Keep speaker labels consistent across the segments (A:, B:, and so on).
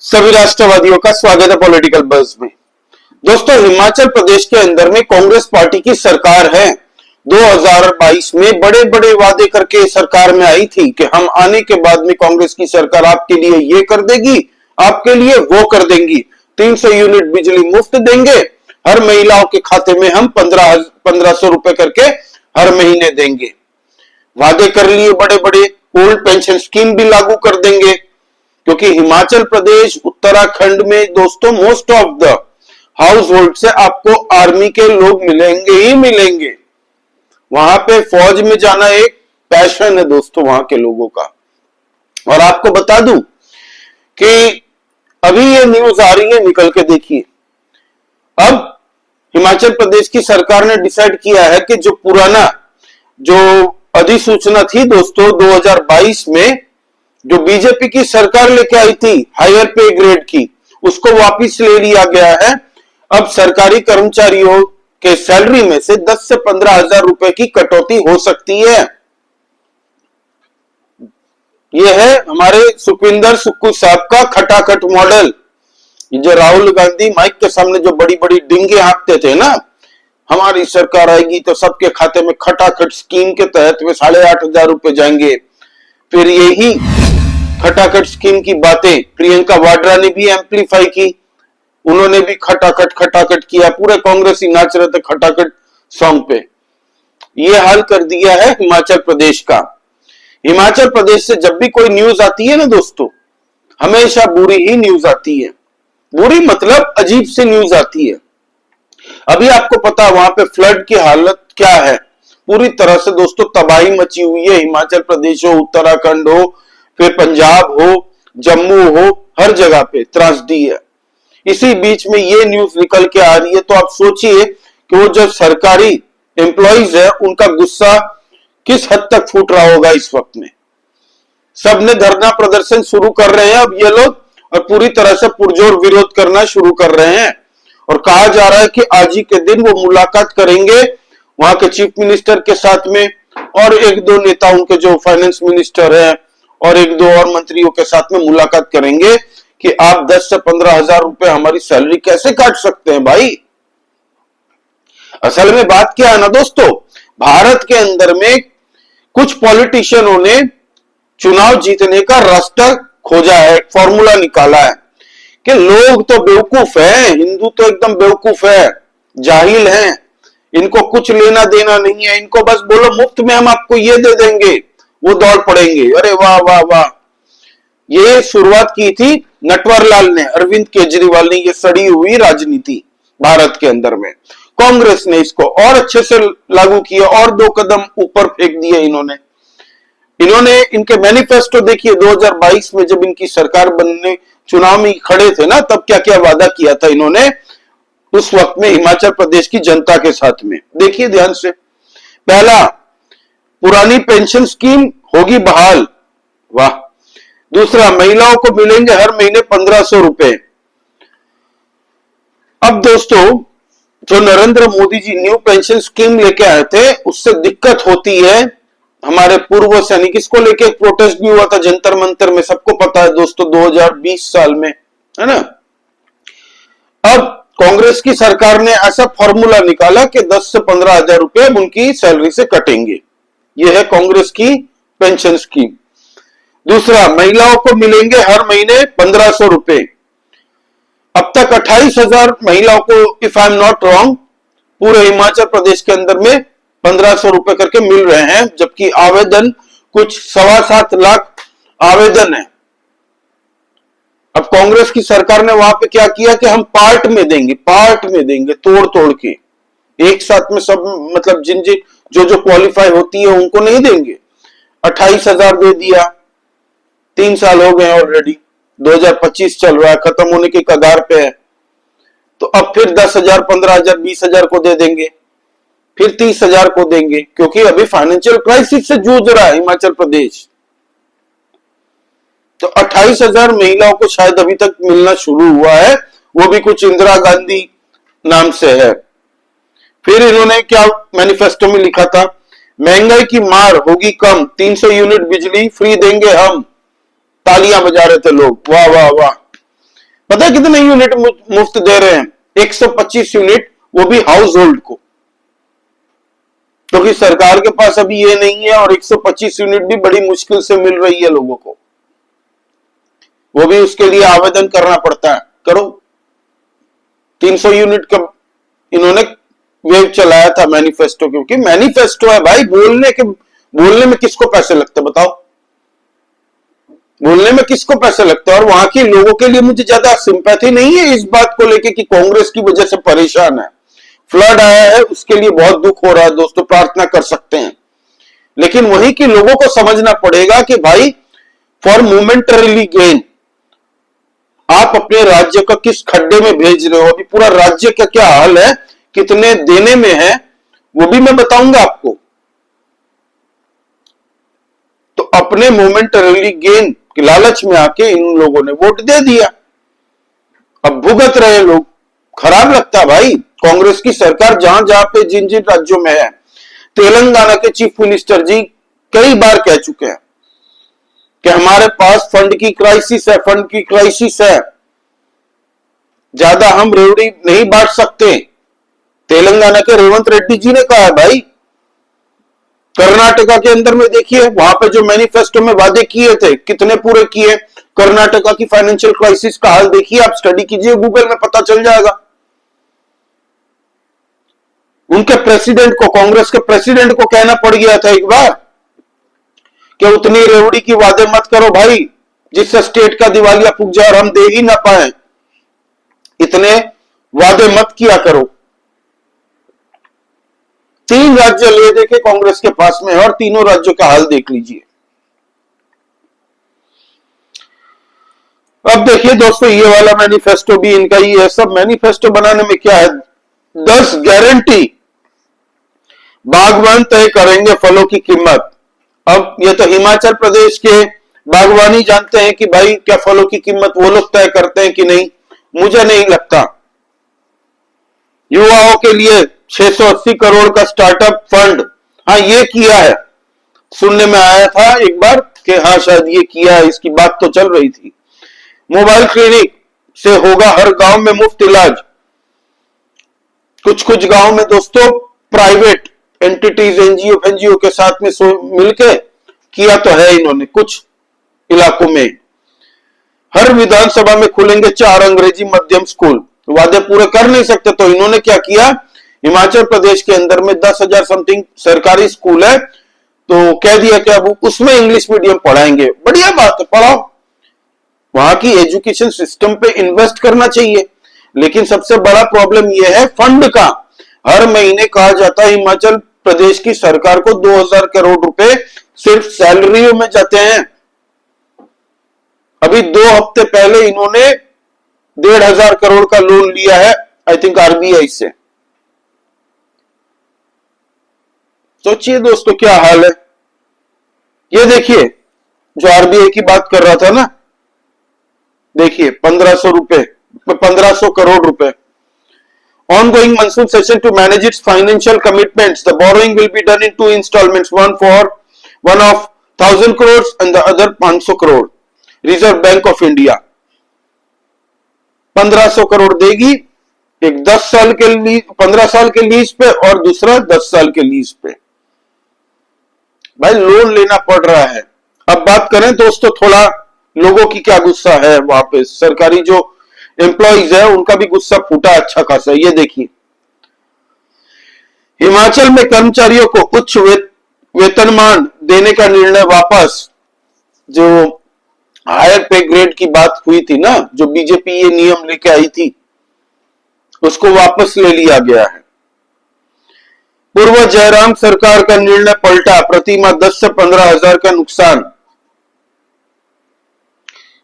A: सभी राष्ट्रवादियों का स्वागत है पॉलिटिकल बज़ में। दोस्तों, हिमाचल प्रदेश के अंदर में कांग्रेस पार्टी की सरकार है। 2022 में बड़े बड़े वादे करके सरकार में आई थी कि हम आने के बाद में कांग्रेस की सरकार आपके लिए ये कर देगी, आपके लिए वो कर देंगी, 300 यूनिट बिजली मुफ्त देंगे, हर महिलाओं के खाते में हम 1500 रुपए करके हर महीने देंगे। वादे कर लिए बड़े बड़े, ओल्ड पेंशन स्कीम भी लागू कर देंगे, क्योंकि हिमाचल प्रदेश उत्तराखंड में दोस्तों most of the house hold से आपको आर्मी के लोग मिलेंगे ही मिलेंगे। वहां पे फौज में जाना एक पैशन है दोस्तों वहां के लोगों का। और आपको बता दूं कि अभी ये न्यूज आ रही है, निकल के देखिए। अब हिमाचल प्रदेश की सरकार ने डिसाइड किया है कि जो पुराना जो अधिसूचना थी दोस्तों 2022 में जो बीजेपी की सरकार लेके आई थी हायर पे ग्रेड की, उसको वापस ले लिया गया है। अब सरकारी कर्मचारियों के सैलरी में से 10 से 15 हजार रुपए की कटौती हो सकती है। यह है हमारे सुखविंदर सुक्खू साहब का खटाखट मॉडल। जो राहुल गांधी माइक के सामने जो बड़ी बड़ी डिंगे हाँकते थे ना, हमारी सरकार आएगी तो सबके खाते में खटाखट स्कीम के तहत में 8,500 रुपए जाएंगे। फिर यही खटाखट स्कीम की बातें प्रियंका वाड्रा ने भी एम्पलीफाई की, उन्होंने भी खटाखट किया, पूरे कांग्रेस ही नाच रहे थे खटाखट सॉन्ग पे। ये हाल कर दिया है हिमाचल प्रदेश का। हिमाचल प्रदेश से जब भी कोई न्यूज आती है ना दोस्तों, हमेशा बुरी ही न्यूज आती है। बुरी मतलब अजीब सी न्यूज आती है। अभी आपको पता वहां पे फ्लड की हालत क्या है, पूरी तरह से दोस्तों तबाही मची हुई है। हिमाचल प्रदेश हो, उत्तराखंड हो, फिर पंजाब हो, जम्मू हो, हर जगह पे त्रासदी है। इसी बीच में ये न्यूज निकल के आ रही है, तो आप सोचिए कि वो जो सरकारी एम्प्लॉइज है उनका गुस्सा किस हद तक फूट रहा होगा इस वक्त में। सब ने धरना प्रदर्शन शुरू कर रहे हैं अब ये लोग, और पूरी तरह से पुरजोर विरोध करना शुरू कर रहे हैं। और कहा जा रहा है कि आज ही के दिन वो मुलाकात करेंगे वहां के चीफ मिनिस्टर के साथ में, और एक दो नेता उनके जो फाइनेंस मिनिस्टर है और एक दो और मंत्रियों के साथ में मुलाकात करेंगे कि आप 10 से 15 हजार रुपए हमारी सैलरी कैसे काट सकते हैं भाई। असल में बात क्या है ना दोस्तों, भारत के अंदर में कुछ पॉलिटिशियनों ने चुनाव जीतने का रास्ता खोजा है, फॉर्मूला निकाला है कि लोग तो बेवकूफ है, हिंदू तो एकदम बेवकूफ है, जाहिल हैं, इनको कुछ लेना देना नहीं है, इनको बस बोलो मुफ्त में हम आपको ये दे देंगे, वो दौड़ पड़ेंगे। अरे वाह वाह वाह। ये शुरुआत की थी नटवरलाल ने, अरविंद केजरीवाल ने, ये सड़ी हुई राजनीति भारत के अंदर में। कांग्रेस ने इसको और अच्छे से लागू किया और 2 कदम ऊपर फेंक दिए इन्होंने इनके मैनिफेस्टो देखिए 2022 में जब इनकी सरकार बनने चुनाव में खड़े थे ना, तब क्या क्या वादा किया था इन्होंने उस वक्त में हिमाचल प्रदेश की जनता के साथ में। देखिए ध्यान से, पहला, पुरानी पेंशन स्कीम होगी बहाल, वाह। दूसरा, महिलाओं को मिलेंगे हर महीने 1500 रुपए। अब दोस्तों, जो Narendra Modi ji new pension scheme लेके आए थे, उससे दिक्कत होती है हमारे पूर्व सैनिक। इसको लेके प्रोटेस्ट भी हुआ था जंतर मंतर में, सबको पता है दोस्तों 2020 साल में, है ना। अब कांग्रेस की सरकार ने ऐसा फॉर्मूला निकाला कि 10 से 15 हजार रुपए उनकी सैलरी से कटेंगे। यह है कांग्रेस की पेंशन स्कीम। दूसरा, महिलाओं को मिलेंगे हर महीने 1500 रुपए। अब तक 28,000 महिलाओं को, if I am not wrong, पूरे हिमाचल प्रदेश के अंदर में 1500 रुपए करके मिल रहे हैं, जबकि आवेदन कुछ 7.25 लाख आवेदन है। अब कांग्रेस की सरकार ने वहां पे क्या किया कि हम पार्ट में देंगे तोड़ तोड़ के, एक साथ में सब, मतलब जिन जो क्वालिफाई होती है उनको नहीं देंगे। 28,000 दे दिया, 3 साल हो गए ऑलरेडी, 2025 चल रहा है, खत्म होने की कगार पे है। तो अब फिर 10,000, 15,000, 20,000 को दे देंगे, फिर 30,000 को देंगे, क्योंकि अभी फाइनेंशियल क्राइसिस से जूझ रहा है हिमाचल प्रदेश। तो 28,000 महिलाओं को शायद अभी तक मिलना शुरू हुआ है, वो भी कुछ इंदिरा गांधी नाम से है। फिर इन्होंने क्या मैनिफेस्टो में लिखा था, महंगाई की मार होगी कम, 300 यूनिट बिजली फ्री देंगे हम। तालियां बजा रहे थे लोग, वाह वाह वाह। पता है कितने यूनिट मुफ्त दे रहे हैं? 125 यूनिट, वो भी हाउस होल्ड को, क्योंकि सरकार के पास अभी ये नहीं है और 125 यूनिट भी बड़ी मुश्किल से मिल रही है लोगों को, वो भी उसके लिए आवेदन करना पड़ता है। करो 300 यूनिट का इन्होंने वेव चलाया था मैनिफेस्टो, क्योंकि मैनिफेस्टो है भाई, बोलने में किसको पैसे लगते बताओ? बोलने में किसको पैसे लगते हैं? और वहां के लोगों के लिए मुझे ज्यादा सिंपैथी नहीं है इस बात को लेके कि कांग्रेस की वजह से परेशान है, फ्लड आया है उसके लिए बहुत दुख हो रहा है दोस्तों, प्रार्थना कर सकते हैं, लेकिन वहीं के लोगों को समझना पड़ेगा कि भाई फॉर मोमेंटरीली गेन आप अपने राज्य को किस खड्डे में भेज रहे हो। अभी पूरा राज्य का क्या हाल है, कितने देने में है, वो भी मैं बताऊंगा आपको। तो अपने मोमेंटरीली गेन के लालच में आके इन लोगों ने वोट दे दिया, अब भुगत रहे लोग। खराब लगता है भाई, कांग्रेस की सरकार जहां जहां पे जिन जिन राज्यों में है। तेलंगाना के चीफ मिनिस्टर जी कई बार कह चुके हैं कि हमारे पास फंड की क्राइसिस है, फंड की क्राइसिस है, ज्यादा हम रेवड़ी नहीं बांट सकते। तेलंगाना के रेवंत रेड्डी जी ने कहा है भाई। कर्नाटका के अंदर में देखिए, वहां पे जो मैनिफेस्टो में वादे किए थे कितने पूरे किए। कर्नाटका की फाइनेंशियल क्राइसिस का हाल देखिए, आप स्टडी कीजिए, गूगल में पता चल जाएगा। उनके प्रेसिडेंट को, कांग्रेस के प्रेसिडेंट को कहना पड़ गया था एक बार कि उतनी रेवड़ी की वादे मत करो भाई, जिससे स्टेट का दिवालिया फूक जाए और हम दे ही ना पाए, इतने वादे मत किया करो। 3 राज्य ले देखे कांग्रेस के पास में है और तीनों राज्यों का हाल देख लीजिए। अब देखिए दोस्तों, ये वाला मैनिफेस्टो भी इनका ही है। सब मैनिफेस्टो बनाने में क्या है, 10 गारंटी, बागवान तय करेंगे फलों की कीमत। अब ये तो हिमाचल प्रदेश के बागवानी जानते हैं कि भाई क्या फलों की कीमत वो लोग तय करते हैं कि नहीं, मुझे नहीं लगता। युवाओं के लिए 680 करोड़ का स्टार्टअप फंड, हाँ ये किया है, सुनने में आया था एक बार कि हाँ शायद ये किया है, इसकी बात तो चल रही थी। मोबाइल क्लिनिक से होगा हर गांव में मुफ्त इलाज। कुछ कुछ गांव में दोस्तों प्राइवेट एंटिटीज, एनजीओ के साथ में मिलके किया तो है इन्होंने कुछ इलाकों में। हर विधानसभा में खुलेंगे 4 अंग्रेजी मध्यम स्कूल। वादे पूरे कर नहीं सकते तो इन्होंने क्या किया, हिमाचल प्रदेश के अंदर में 10,000 समथिंग सरकारी स्कूल है, तो कह दिया कि अब उसमें इंग्लिश मीडियम पढ़ाएंगे। बढ़िया बात है, पढ़ाओ, वहां की एजुकेशन सिस्टम पे इन्वेस्ट करना चाहिए। लेकिन सबसे बड़ा प्रॉब्लम यह है फंड का। हर महीने कहा जाता है हिमाचल प्रदेश की सरकार को 2,000 करोड़ रुपए सिर्फ सैलरियों में जाते हैं। अभी 2 हफ्ते पहले इन्होंने 1,500 करोड़ का लोन लिया है, आई थिंक आरबीआई से। सोचिए दोस्तों क्या हाल है। ये देखिए, जो आरबीआई की बात कर रहा था ना, देखिए 1,500 करोड़ रुपए। Ongoing monsoon session to manage its financial commitments. The borrowing will be done in 2 installments, one of 1,000 crores and the other 500 crore. Reserve Bank of India 1,500 crore देगी, एक 15 साल के लीज पे और दूसरा 10 साल के लीज पे। भाई लोन लेना पड़ रहा है। अब बात करें दोस्तों थोड़ा लोगों की क्या गुस्सा है, वहां पे सरकारी जो एम्प्लॉइज है उनका भी गुस्सा फूटा अच्छा खासा। ये देखिए, हिमाचल में कर्मचारियों को उच्च वेतनमान देने का निर्णय वापस। जो हायर पे ग्रेड की बात हुई थी ना, जो बीजेपी ये नियम लेके आई थी, उसको वापस ले लिया गया है। पूर्व जयराम सरकार का निर्णय पलटा, प्रतिमाह 10 से 15,000 का नुकसान।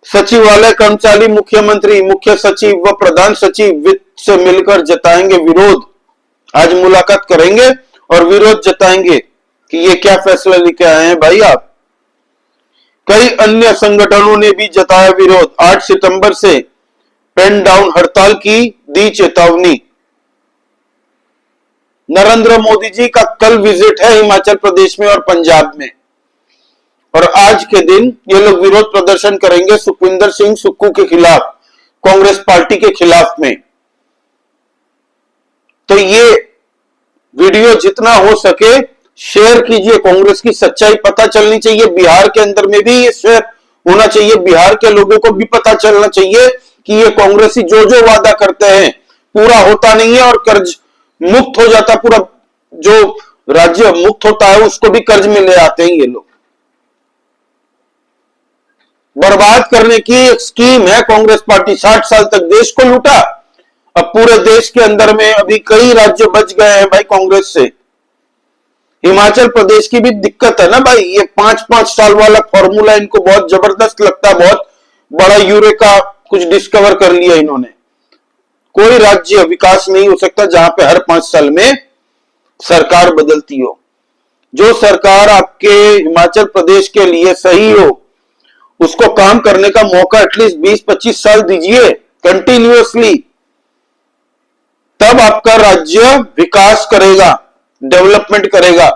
A: सचिवालय कर्मचारी मुख्यमंत्री, मुख्य सचिव व प्रधान सचिव वित्त से मिलकर जताएंगे विरोध। आज मुलाकात करेंगे और विरोध जताएंगे कि ये क्या फैसला लेके आए हैं भाई आप। कई अन्य संगठनों ने भी जताया विरोध। 8 सितंबर से पेन डाउन हड़ताल की दी चेतावनी। नरेंद्र मोदी जी का कल विजिट है हिमाचल प्रदेश में और पंजाब में, और आज के दिन ये लोग विरोध प्रदर्शन करेंगे सुखविंदर सिंह सुक्खू के खिलाफ। कांग्रेस पार्टी के खिलाफ में। तो ये वीडियो जितना हो सके शेयर कीजिए, कांग्रेस की सच्चाई पता चलनी चाहिए। बिहार के अंदर में भी ये शेयर होना चाहिए, बिहार के लोगों को भी पता चलना चाहिए कि ये कांग्रेसी जो जो वादा करते हैं पूरा होता नहीं है, और कर्ज मुक्त हो जाता, पूरा जो राज्य मुक्त होता है उसको भी कर्ज में ले आते हैं ये लोग। बर्बाद करने की एक स्कीम है कांग्रेस पार्टी। 60 साल तक देश को लूटा, अब पूरे देश के अंदर में अभी कई राज्य बच गए हैं भाई कांग्रेस से। हिमाचल प्रदेश की भी दिक्कत है ना भाई, ये 5-5 साल वाला फॉर्मूला इनको बहुत जबरदस्त लगता है, बहुत बड़ा यूरेका कुछ डिस्कवर कर लिया इन्होंने। कोई राज्य विकास नहीं हो सकता जहां पे हर 5 साल में सरकार बदलती हो। जो सरकार आपके हिमाचल प्रदेश के लिए सही हो उसको काम करने का मौका एटलीस्ट 20-25 साल दीजिए कंटिन्यूअसली, तब आपका राज्य विकास करेगा, डेवलपमेंट करेगा।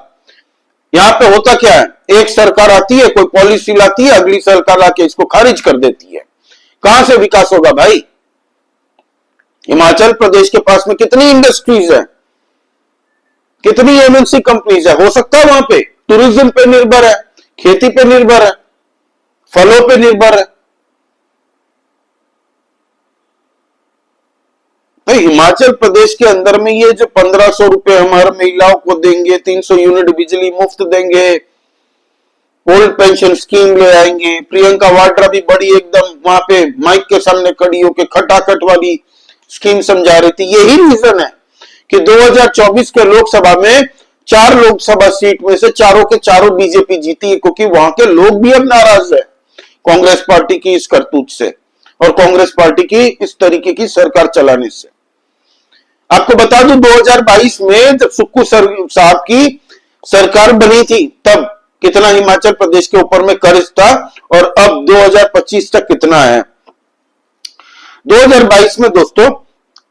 A: यहां पे होता क्या है, एक सरकार आती है, कोई पॉलिसी लाती है, अगली सरकार आके इसको खारिज कर देती है। कहां से विकास होगा भाई? हिमाचल प्रदेश के पास में कितनी इंडस्ट्रीज है, कितनी एमएनसी कंपनीज है। हो सकता है वहां पे टूरिज्म पे निर्भर है, खेती पे निर्भर है, फलों पे निर्भर है। भाई हिमाचल प्रदेश के अंदर में ये जो 1500 रुपए हम हर महिलाओं को देंगे, 300 यूनिट बिजली मुफ्त देंगे, ओल्ड पेंशन स्कीम ले आएंगे, प्रियंका वाड्रा भी बड़ी एकदम वहां पे माइक के सामने खड़ी होकर खटाखट वाली स्कीम समझा रही थी। यही रीजन है कि 2024 के लोकसभा में 4 लोकसभा सीट में से चारों के चारों बीजेपी जीती है, क्योंकि वहां के लोग भी अब नाराज है कांग्रेस पार्टी की इस करतूत से और कांग्रेस पार्टी की इस तरीके की सरकार चलाने से। आपको बता दूं 2022 में जब सुक्खू साहब की सरकार बनी थी तब कितना हिमाचल प्रदेश के ऊपर में कर्ज था, और अब 2025 तक कितना है। 2022 में दोस्तों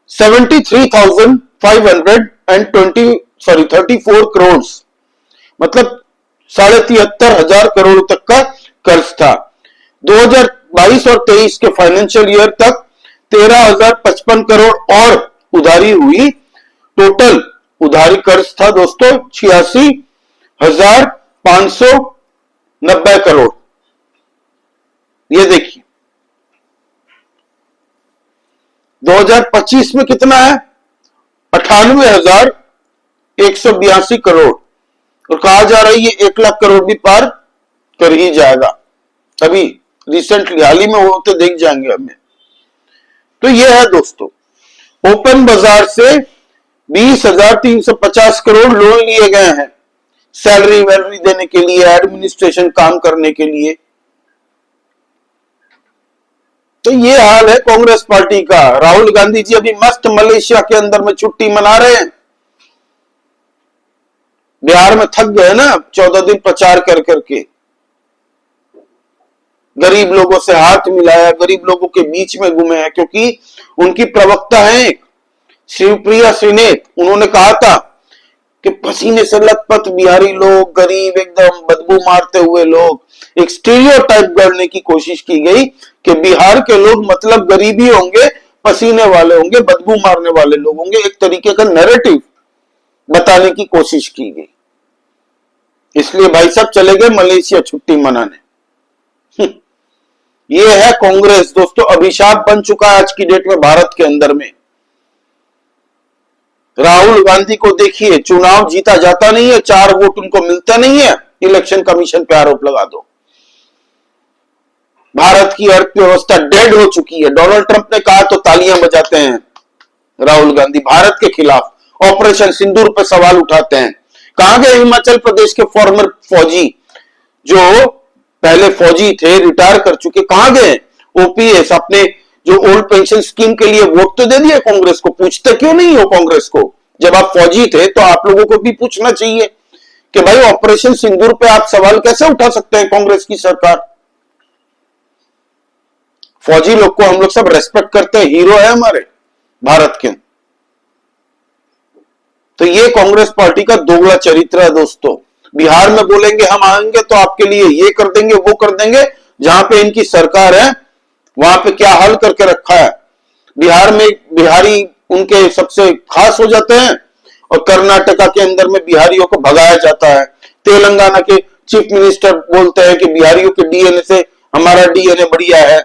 A: 34 करोड़, मतलब 73,500 करोड़ तक का कर्ज था। 2022 और 23 के फाइनेंशियल ईयर तक 13,055 करोड़ और उधारी हुई। टोटल उधारी कर्ज था दोस्तों 86,590 करोड़। ये देखिए 2025 में कितना है, 98,182 करोड़, और कहा जा रहा है ये 1 लाख करोड़ भी पार कर ही जाएगा। अभी रिसेंटली हाल ही में होते देख जाएंगे हमें। तो ये है दोस्तों, ओपन बाजार से 20,350 करोड़ लोन लिए गए हैं सैलरी वैलरी देने के लिए, एडमिनिस्ट्रेशन काम करने के लिए। तो ये हाल है कांग्रेस पार्टी का। राहुल गांधी जी अभी मस्त मलेशिया के अंदर में छुट्टी मना रहे हैं। बिहार में थक गए ना 14 दिन प्रचार कर करके, गरीब लोगों से हाथ मिलाया, गरीब लोगों के बीच में घूमे हैं, क्योंकि उनकी प्रवक्ता है शिवप्रिया श्रीनेत। उन्होंने कहा था कि पसीने से लथपथ बिहारी लोग, गरीब एकदम बदबू मारते हुए लोग, एक स्टीरियोटाइप गढ़ने की कोशिश की गई कि बिहार के लोग मतलब गरीबी होंगे, पसीने वाले होंगे, बदबू मारने वाले लोग होंगे। एक तरीके का नैरेटिव बताने की कोशिश की गई। इसलिए भाई साहब चले गए मलेशिया छुट्टी मनाने। ये है कांग्रेस दोस्तों, अभिशाप बन चुका है आज की डेट में भारत के अंदर में। राहुल गांधी को देखिए, चुनाव जीता जाता नहीं है, 4 वोट उनको मिलता नहीं है, इलेक्शन कमीशन पे आरोप लगा दो। भारत की अर्थव्यवस्था डेड हो चुकी है। डोनाल्ड ट्रंप ने कहा तो तालियां बजाते हैं राहुल गांधी, भारत के खिलाफ ऑपरेशन सिंदूर पे सवाल उठाते हैं। कहां गए हिमाचल प्रदेश के फॉर्मर फौजी, जो पहले फौजी थे रिटायर कर चुके, कहां गए? ओपीएस अपने जो ओल्ड पेंशन स्कीम के लिए वोट तो दे दिया कांग्रेस को। पूछते क्यों नहीं हो कांग्रेस को? जब आप फौजी थे तो आप लोगों को भी पूछना चाहिए कि भाई ऑपरेशन सिंदूर पे आप सवाल कैसे उठा सकते हैं कांग्रेस की सरकार। फौजी लोग को हम लोग सब रेस्पेक्ट करते हैं, हीरो है हमारे भारत के। तो ये कांग्रेस पार्टी का दोगला चरित्र है दोस्तों। बिहार में बोलेंगे हम आएंगे तो आपके लिए ये कर देंगे वो कर देंगे, जहां पे इनकी सरकार है वहां पे क्या हल करके रखा है बिहार में बिहारी उनके सबसे खास हो जाते हैं और कर्नाटका के अंदर में बिहारियों को भगाया जाता है। तेलंगाना के चीफ मिनिस्टर बोलते हैं कि बिहारियों के डीएनए से हमारा डीएनए बढ़िया है।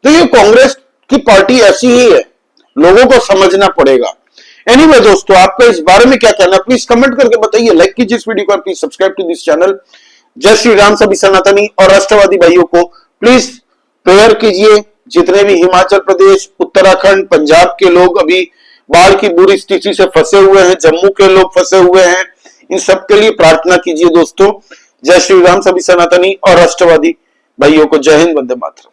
A: तो ये कांग्रेस की पार्टी ऐसी ही है, लोगों को समझना पड़ेगा। एनीवे दोस्तों, आपका इस बारे में क्या कहना, प्लीज कमेंट करके बताइए। लाइक कीजिए इस वीडियो को, please subscribe to this channel. जय श्री राम। सभी सनातनी और राष्ट्रवादी भाइयों को प्लीज प्रेयर कीजिए। जितने भी हिमाचल प्रदेश, उत्तराखंड, पंजाब के लोग अभी बाढ़ की बुरी स्थिति से फंसे हुए हैं, जम्मू के लोग फंसे हुए हैं, इन सबके लिए प्रार्थना कीजिए दोस्तों। जय श्री राम। सभी सनातनी और राष्ट्रवादी भाइयों को जय हिंद, वंदे मातरम।